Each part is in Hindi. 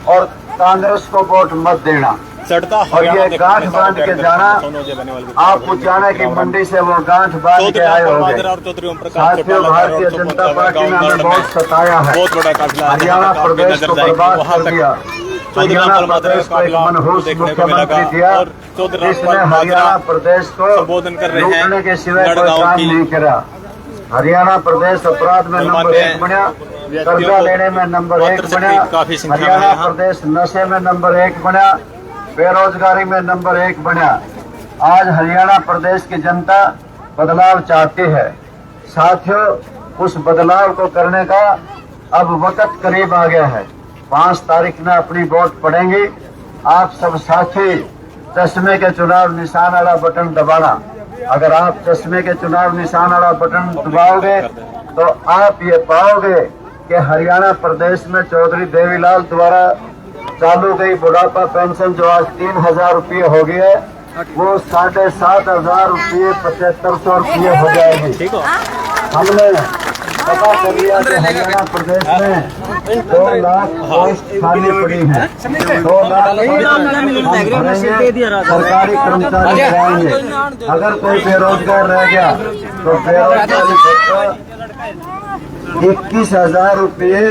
और कांग्रेस को वोट मत देना। और ये गांठ बांध के जाना, आपको जाना कि मंडी से वो गांठ बांध के आए होंगे। साथियों, भारतीय जनता पार्टी ने हमें बहुत सताया है, हरियाणा प्रदेश को बर्बाद कर दिया। हरियाणा प्रदेश को एक मनहूस मुख्यमंत्री दिया, जिसने हरियाणा प्रदेश को लूटने के सिवाय कोई काम नहीं करा। हरियाणा प्रदेश अपराध में नंबर 1 बना, कर्जा लेने में नंबर 1 बना, हरियाणा प्रदेश नशे में नंबर 1 बना, बेरोजगारी में नंबर 1 बना। आज हरियाणा प्रदेश की जनता बदलाव चाहती है। साथियों, उस बदलाव को करने का अब वक्त करीब आ गया है। 5 तारीख में अपनी वोट पड़ेंगी। आप सब साथी चश्मे के चुनाव निशान वाला बटन दबाना। अगर आप चश्मे के चुनाव निशान वाला बटन दबाओगे तो आप ये पाओगे कि हरियाणा प्रदेश में चौधरी देवीलाल द्वारा चालू गई बुढ़ापा पेंशन जो आज 3000 रुपये हो गई है, वो 7500 रुपये 7500 रुपये हो जाएगी। हमने पता कर लिया कि हरियाणा प्रदेश में 2 लाख पोस्ट खाली पड़ी हैं। 2 लाख सरकारी कर्मचारी रहेंगे। अगर कोई बेरोजगार रह गया तो बेरोजगारी भत्ता 21,000 रुपये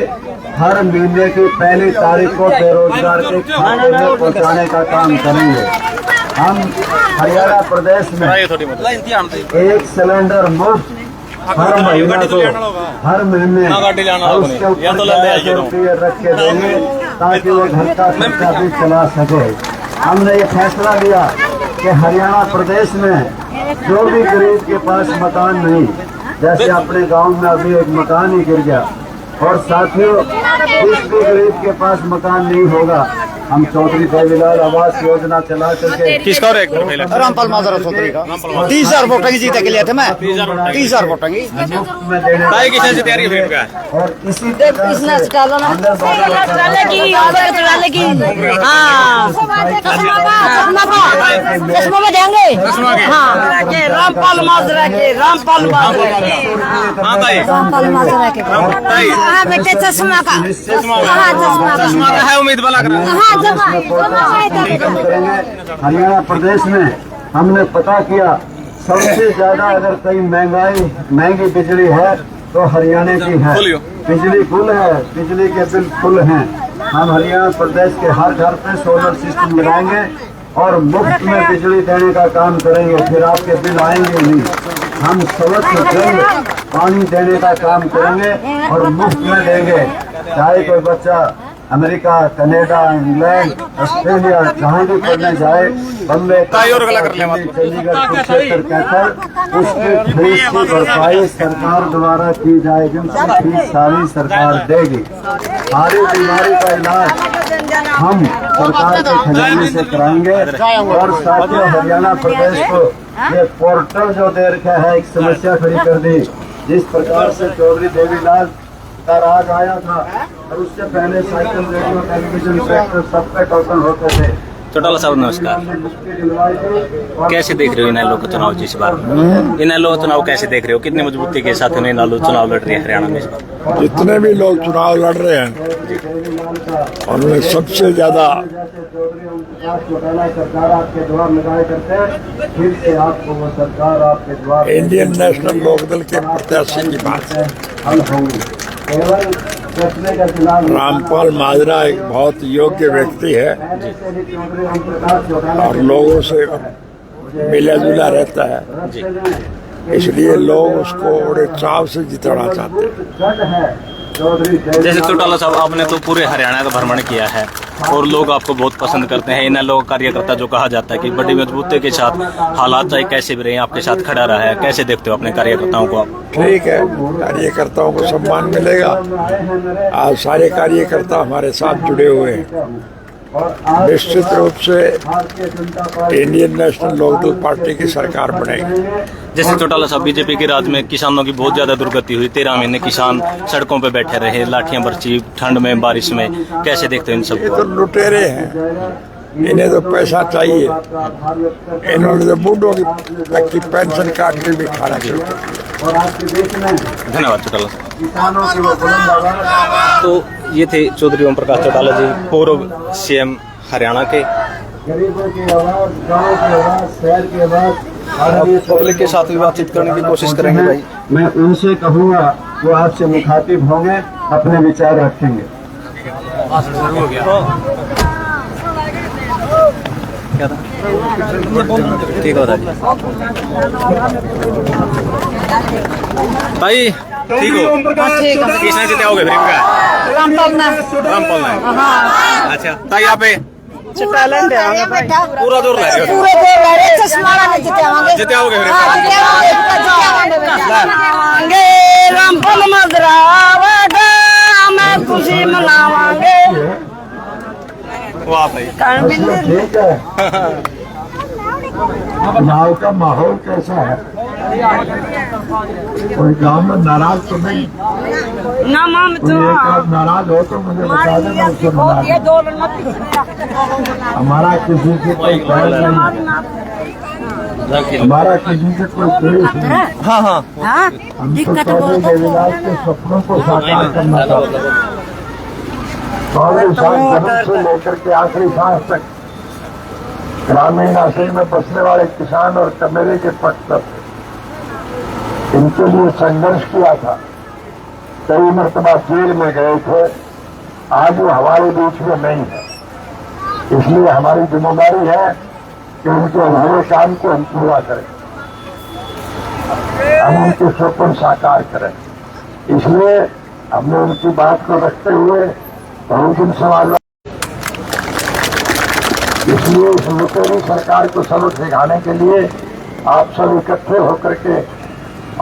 हर महीने की पहली तारीख को बेरोजगार के खाते में पहुंचाने का काम करेंगे। हम हरियाणा प्रदेश में 1 सिलेंडर मुफ्त हर महीने को हर महीने उसके ऊपर 1,000 रुपये रख के देंगे ताकि वो घर का खर्चा भी चला सके। हमने ये फैसला लिया कि हरियाणा प्रदेश में जो भी गरीब के पास मकान नहीं, जैसे अपने गांव में अभी एक मकान ही गिर गया, और साथियों जिस भी गरीब के पास मकान नहीं होगा, हम चौधरी देवीलाल आवास योजना चला करके किसका रामपाल माजरा चौधरी का 30,000 वोटें जीते के लिए थे। मैं 30,000 वोटें में देने और इसी रामपाल माजरा के बेटे चश्मा का है उम्मीद वाला हरियाणा प्रदेश में हमने पता किया सबसे ज्यादा अगर कहीं महंगी बिजली है तो हरियाणा की है। बिजली फुल है, बिजली के बिल फुल हैं। हम हरियाणा प्रदेश के हर घर पे सोलर सिस्टम लगाएंगे और मुफ्त में बिजली देने का काम करेंगे। फिर आपके बिल आएंगे नहीं। हम स्वच्छ जल पानी देने का काम करेंगे और मुफ्त में देंगे। चाहे कोई बच्चा अमेरिका, कनाडा, इंग्लैंड, ऑस्ट्रेलिया जहाँ भी पढ़ने जाए, बम्बे, चंडीगढ़, कुरुक्षेत्र कहकर उसकी फीस की भरपाई सरकार द्वारा की जाएगी। उसकी फीस सारी सरकार देगी। सारी बीमारी का इलाज हम सरकार के खजाने से कराएंगे। और साथियों, हरियाणा प्रदेश को ये पोर्टल जो दे रखा है, एक समस्या खड़ी कर दी। जिस प्रकार से चौधरी देवीलाल का राज आया था और उससे पहले साइकिल, रेडियो, टेलीविजन, ट्रैक्टर सब पे टोकन होते थे। चौटाला साहब नमस्कार। कैसे देख रहे हो इनेलो का चुनाव इस बार? इनेलो चुनाव कैसे देख रहे हो? कितनी मजबूती के साथ इनेलो चुनाव लड़ रही है हरियाणा में इस बार? जितने भी लोग चुनाव लड़ रहे हैं उनमें सबसे ज्यादा इंडियन नेशनल लोकदल के प्रत्याशी की बात है। रामपाल माजरा एक बहुत योग्य व्यक्ति है और लोगों से मिला जुला रहता है, इसलिए लोग उसको बड़े चाव से जिताना चाहते हैं। जैसे चौटाला साहब, आपने तो पूरे हरियाणा का भ्रमण किया है और लोग आपको बहुत पसंद करते हैं। इन लोग कार्यकर्ता जो कहा जाता है कि बड़ी मजबूती के साथ, हालात चाहे कैसे भी रहे, आपके साथ खड़ा रहा है। कैसे देखते हो अपने कार्यकर्ताओं को आप? ठीक है, कार्यकर्ताओं को सम्मान मिलेगा। आज सारे कार्यकर्ता हमारे साथ जुड़े हुए हैं। निश्चित रूप से इंडियन नेशनल लोकदल पार्टी की सरकार बनेगी। जैसे चौटाला साहब, बीजेपी के राज में किसानों की बहुत ज्यादा दुर्गति हुई। 13 महीने किसान सड़कों पे बैठे रहे, लाठियां बरसी, ठंड में, बारिश में। कैसे देखते हो इन सबको? ये तो लुटेरे हैं, इन्हें तो पैसा चाहिए। इन्होंने तो बूढ़ों की पेंशन काट के भी खाना शुरू कर दिया। धन्यवाद चौटाला साहब। तो ये थे चौधरी ओम प्रकाश चौटाला जी, पूर्व सीएम हरियाणा के। गरीबों की आवाज, गाँव की आवाज, शहर की आवाज, पब्लिक के साथ भी बातचीत करने की कोशिश करेंगे भाई। मैं उनसे कहूँगा वो आपसे मुखातिब होंगे, अपने विचार रखेंगे। क्या था? ठीक हो रहा है भाई, ठीक हो? किसने जिताओगे फिर इनका? रामपाल ना। रामपाल ने। हाँ। अच्छा, ताई यहाँ पे टैलेंट है पूरा जोर लगा पूरे दो लड़े चश्मा वाले जितावांगे। जिताओगे फिर जितावांगे रामपाल मजरावागा मैं खुशी मनावांगे। वाह भाई, ठीक है। गाँव का माहौल कैसा है? कोई गाँव में नाराज तो नहीं? ना माम तो कोई एक आध नाराज हो तो मुझे बता देना, उससे मना। हमारा किसी से कोई बैर नहीं, हमारा किसी से कोई द्वेष नहीं। हाँ हाँ, हम तो चौधरी देवीलाल के सपनों को साकार करना चाहते हैं। चौधरी साहब जन्म से लेकर के आखिरी सांस तक ग्रामीण आश्रय में बसने वाले किसान और कमेरे के पक्ष इनके लिए संघर्ष किया था। कई मरतबा जेल में गए थे, आज वो हमारे बीच में नहीं है। इसलिए हमारी जिम्मेदारी है कि उनके अधूरे काम को हम पूरा करें, हम उनके सपन साकार करें। इसलिए हमने उनकी बात को रखते हुए बहुजन समाज, इसलिए इस लुटेरी सरकार को सबक सिखाने के लिए आप सब इकट्ठे होकर के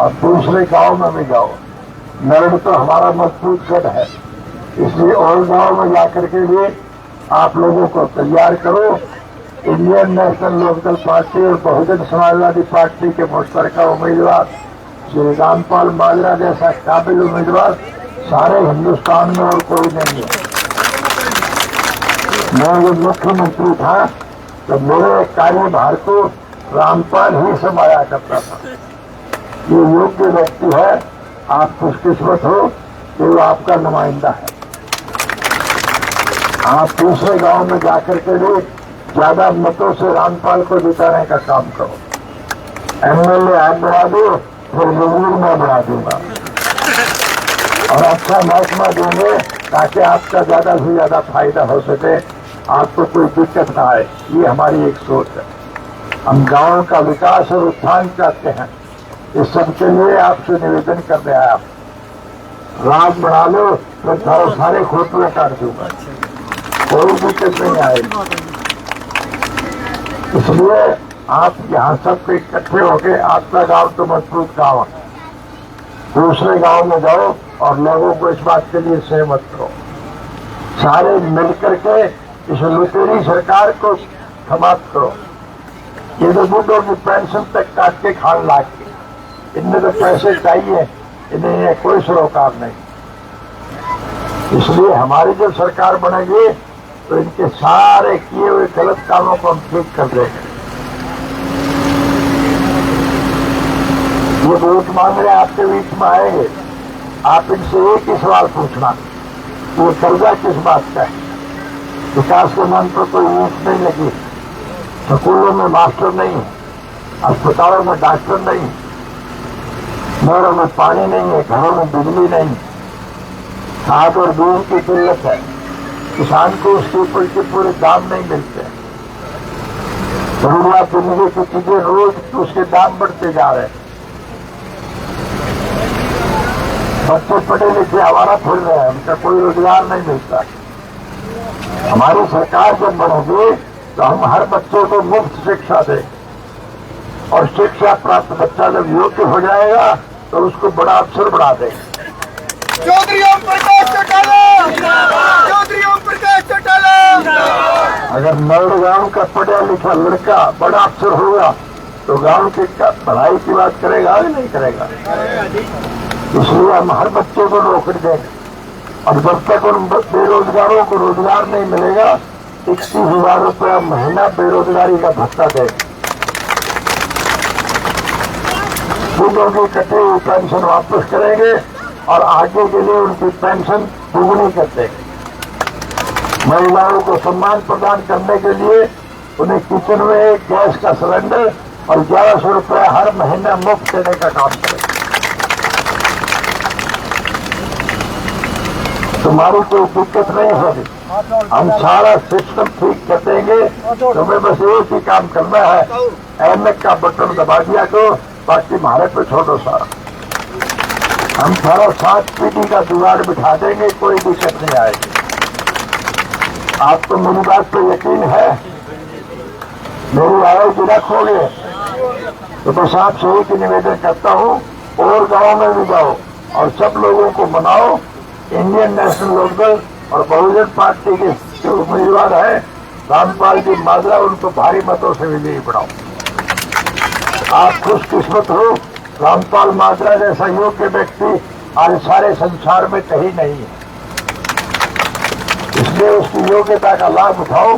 और दूसरे गांव में भी जाओ। नर्ड तो हमारा मजबूत गढ़ है, इसलिए और गांव में जाकर के लिए आप लोगों को तैयार करो। इंडियन नेशनल लोकदल पार्टी और बहुजन समाजवादी पार्टी के मुश्तरका उम्मीदवार श्री रामपाल माजरा जैसा काबिल उम्मीदवार सारे हिंदुस्तान में और कोई नहीं है। मैं जब मुख्यमंत्री था तो मेरे कार्यभार को रामपाल ही संभाला करता था। ये योग्य व्यक्ति है, आप खुशकिस्मत हो कि वो आपका नुमाइंदा है। आप दूसरे गांव में जाकर के लिए ज्यादा मतों से रामपाल को जिताने का काम करो। एमएलए आप बढ़ा दो, फिर जरूर मैं बढ़ा दूंगा और अच्छा महकमा देंगे ताकि आपका ज्यादा से ज्यादा फायदा हो सके, आपको कोई दिक्कत ना आए। ये हमारी एक सोच है। हम गांव का विकास और उत्थान चाहते हैं। इस सब के लिए आपसे निवेदन कर रहे हैं, आप राम बना लो तो सारे खोटवे काट दूंगा, कोई दिक्कत नहीं आएगी। इसलिए आप यहाँ सब इकट्ठे होके, आपका गांव तो मजबूत गांव है, दूसरे गांव में जाओ और लोगों को इस बात के लिए सहमत करो। सारे मिलकर के इस लुटेरी सरकार को समाप्त करो। ये तो बुढ़ों की पेंशन तक काट के खान लाग के, इनमें तो पैसे चाहिए, इन्हें कोई सरोकार नहीं। इसलिए हमारी जब सरकार बनेगी तो इनके सारे किए हुए गलत कामों को हम ठीक कर देंगे। ये वोट मांगने आपके बीच में आएंगे, आप इनसे एक ही सवाल पूछना, वो कर्जा किस बात का है? विकास के नाम पर कोई ईंट नहीं लगी, स्कूलों में मास्टर नहीं, अस्पतालों में डॉक्टर नहीं, नहरों में पानी नहीं है, घरों में बिजली नहीं, खाद और बीज की किल्लत है, किसान को उसके ऊपर के पूरे दाम नहीं मिलते। जरूरियात जिंदगी की चीजें रोज उसके दाम बढ़ते जा रहे हैं। बच्चे पढ़े लिखे आवारा फिर रहे हैं, उनका कोई रोजगार नहीं मिलता। हमारी सरकार जब बनेगी तो हम हर बच्चे को मुफ्त शिक्षा दें और शिक्षा प्राप्त बच्चा जब योग्य हो जाएगा तो उसको बड़ा अफसर बना देंगे। चौधरी ओम प्रकाश चौटाला, चौधरी ओम प्रकाश चौटाला। अगर नर्ड गांव का पढ़ा लिखा लड़का बड़ा अफसर होगा तो गांव के पढ़ाई की बात करेगा या नहीं करेगा? इसलिए हम हर बच्चे को नौकरी देंगे और जब तक उन बेरोजगारों को रोजगार नहीं मिलेगा 31,000 रुपया महीना बेरोजगारी का भत्ता देंगे। बूढ़ों की कटी हुई पेंशन वापस करेंगे और आगे के लिए उनकी पेंशन दोगुनी कर देंगे। महिलाओं को सम्मान प्रदान करने के लिए उन्हें किचन में एक गैस का सिलेंडर और 1100 रुपये हर महीने मुफ्त देने का काम करेंगे। तुम्हारी कोई दिक्कत नहीं होगी, हम सारा सिस्टम ठीक कर देंगे। तुम्हें बस एक ही काम करना है, एमएक का बटन दबा दिया करो, बाकी हमारे पे छोड़ो सारा। हम सारा 7 पीढ़ी का जुगाड़ बिठा देंगे, कोई दिक्कत नहीं आएगी। आपको मेरी बात पे यकीन है, मेरी आवाज रखोगे तो बस आपसे एक निवेदन करता हूँ, और गाँव में भी जाओ और सब लोगों को मनाओ। इंडियन नेशनल लोकदल और बहुजन पार्टी के जो उम्मीदवार है रामपाल जी माजरा, उनको भारी मतों से विजयी बनाओ। आप खुशकिस्मत हो, रामपाल माजरा जैसा योग्य व्यक्ति आज सारे संसार में कहीं नहीं है, इसलिए उसकी योग्यता का लाभ उठाओ।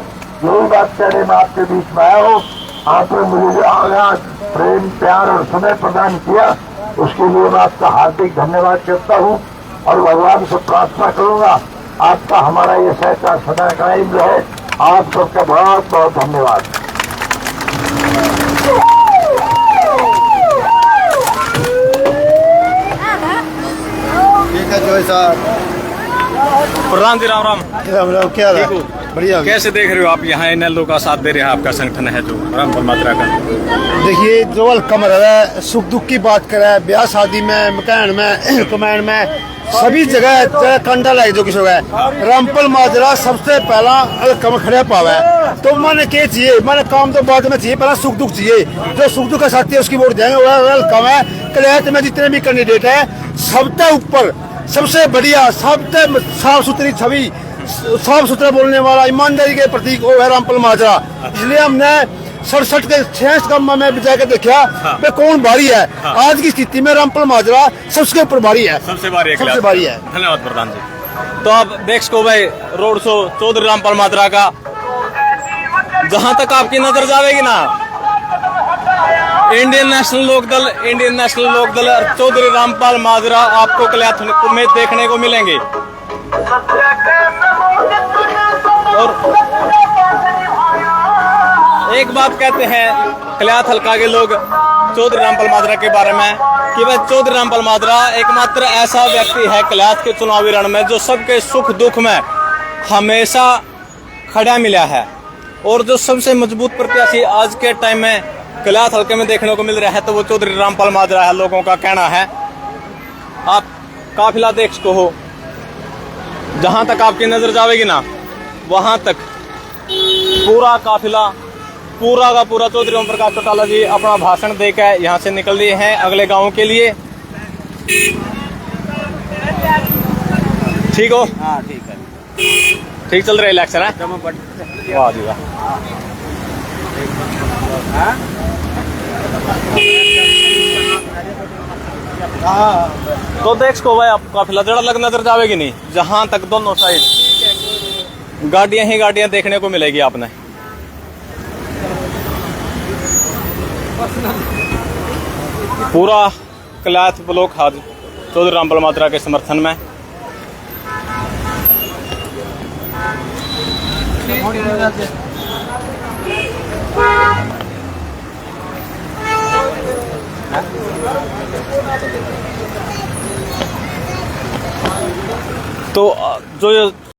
यही बात कहने में आपके बीच में आया हूँ। आपने मुझे जो आज प्रेम, प्यार और समय प्रदान किया, उसके लिए मैं आपका हार्दिक धन्यवाद करता हूँ और भगवान से प्रार्थना करूंगा आपका हमारा ये सहकार सदा कायम रहे। आप सबका बहुत बहुत धन्यवाद। ठीक है जोई साहब। प्रधान जी राम राम। राम राम, क्या हाल है? बढ़िया। कैसे देख रहे हो आप यहाँ इन लोगों का साथ दे रहे हैं आपका संगठन है जो रामपाल माजरा का? देखिए, जो वेलकम रहा है, सुख दुख की बात करे, ब्याह शादी में, मकान में, कमांड में, सभी जगह कंडा लग जो किसी है रामपाल माजरा सबसे पहला वेलकम खड़े पावा है। तो मैंने क्या चाहिए, मैंने काम तो बाद में चाहिए, पहला सुख दुख चाहिए। जो सुख दुख का साथी है उसकी वोट देंगे, वह वेलकम है। कलहत में जितने भी कैंडिडेट है, सबसे ऊपर, सबसे बढ़िया, सबसे साफ सुथरी छवि, साफ सुथरा बोलने वाला, ईमानदारी के प्रतीक वो है रामपाल माजरा। इसलिए हमने 67 के 66 का में जाकर देखा वे कौन भारी है। आज की स्थिति में रामपाल माजरा सबसे ऊपर भारी है, सबसे भारी है। धन्यवाद प्रधान जी। तो आप देख सको भाई, रोड शो चौधरी रामपाल माजरा का, जहां तक आपकी नजर जाएगी ना, इंडियन नेशनल लोकदल और चौधरी रामपाल माजरा आपको कल्याण में देखने को मिलेंगे। और एक बात कहते हैं कल्याण हल्का के लोग चौधरी रामपाल माजरा के बारे में कि वह चौधरी रामपाल माजरा एकमात्र ऐसा व्यक्ति है कल्याण के चुनावी रण में जो सबके सुख दुख में हमेशा खड़ा मिला है, और जो सबसे मजबूत प्रत्याशी आज के टाइम में कल्याण हल्के में देखने को मिल रहा है तो वो चौधरी रामपाल माजरा है, लोगों का कहना है। आप काफिला देख सको हो, जहां तक आपकी नजर जाएगी ना, वहां तक पूरा काफिला, पूरा का पूरा चौधरी ओम प्रकाश चौटाला जी अपना भाषण देकर यहाँ से निकल लिए हैं अगले गांव के लिए। ठीक हो? हाँ ठीक है, ठीक चल रहा है इलेक्शन है। वाह जी वाह। तो देख सको भाई, आप काफिला जड़ा लग नजर जाएगी नहीं, जहां तक दोनों साइड गाड़ियां ही गाड़ियां देखने को मिलेगी आपने। पूरा कल्याण ब्लॉक आज चौधरी रामपाल माजरा के समर्थन में। तो जो